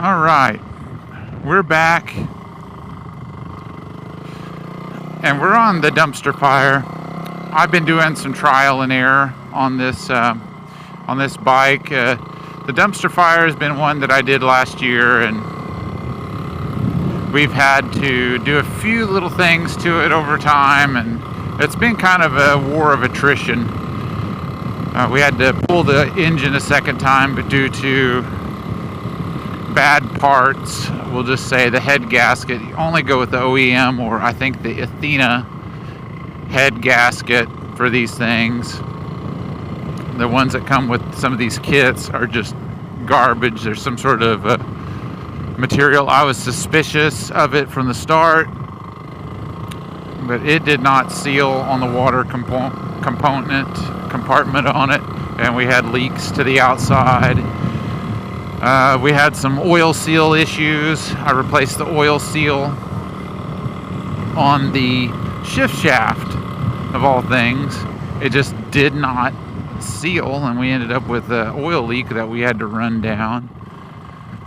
All right, we're back, and we're on the dumpster fire. I've been doing some trial and error on this bike. The dumpster fire has been one that I did last year, and we've had to do a few little things to it over time, and it's been kind of a war of attrition. We had to pull the engine a second time, but due to bad parts, we'll just say the head gasket, you only go with the OEM, or I think the Athena head gasket for these things. The ones that come with some of these kits are just garbage. There's some sort of material. I was suspicious of it from the start, but it did not seal on the water compartment on it, and we had leaks to the outside. We had some oil seal issues. I replaced the oil seal on the shift shaft, of all things. It just did not seal, and we ended up with an oil leak that we had to run down.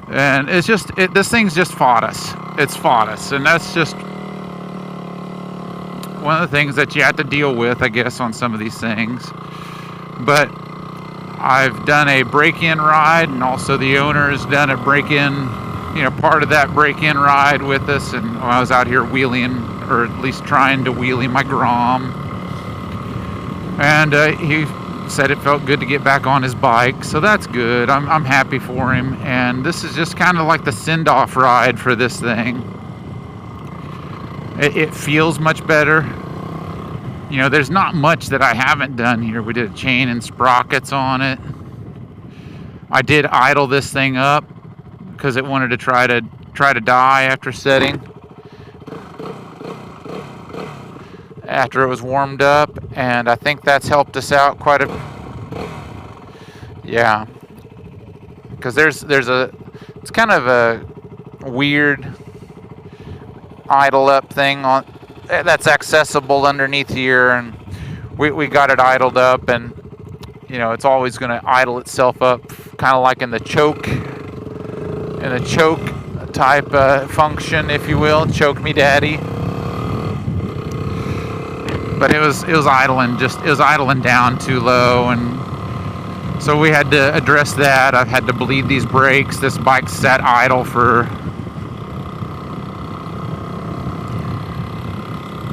And it's just, this thing's just fought us. It's fought us, and that's just one of the things that you have to deal with, I guess, on some of these things. But I've done a break-in ride, and also the owner has done a break-in, part of that break-in ride with us. And I was out here wheeling, or at least trying to wheelie my Grom. And he said it felt good to get back on his bike, so that's good. I'm happy for him. And this is just kind of like the send-off ride for this thing. It feels much better. There's not much that I haven't done here. We did a chain and sprockets on it. I did idle this thing up because it wanted to try to die after setting. After it was warmed up, and I think that's helped us out quite a. Yeah, because it's kind of a weird idle up thing on that's accessible underneath here, and we got it idled up, and it's always going to idle itself up, kind of like in the choke type function, if you will. Choke me daddy. But it was idling down too low, and so we had to address that. I've had to bleed these brakes. This bike sat idle for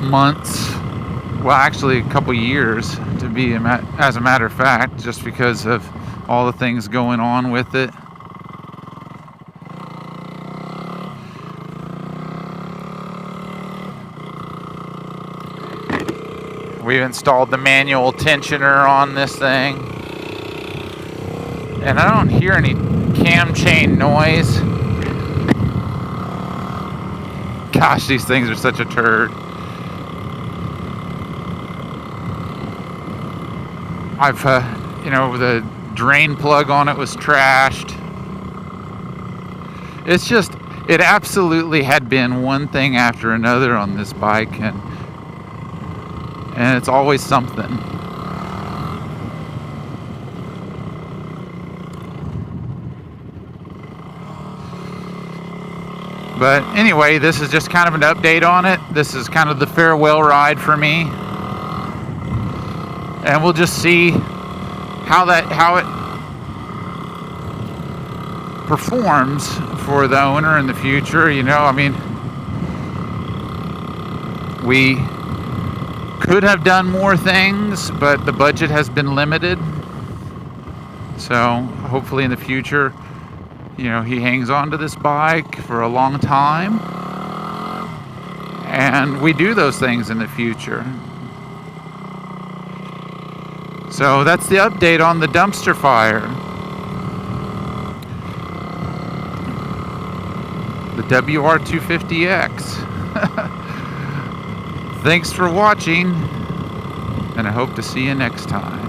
months, well, actually a couple years, to be as a matter of fact, just because of all the things going on with it. We've installed the manual tensioner on this thing, and I don't hear any cam chain noise. Gosh, these things are such a turd. I've, the drain plug on it was trashed. It absolutely had been one thing after another on this bike, and it's always something. But anyway, this is just kind of an update on it. This is kind of the farewell ride for me. And we'll just see how it performs for the owner in the future. We could have done more things, but the budget has been limited. So hopefully in the future, he hangs on to this bike for a long time, and we do those things in the future. So that's the update on the dumpster fire. The WR250X. Thanks for watching, and I hope to see you next time.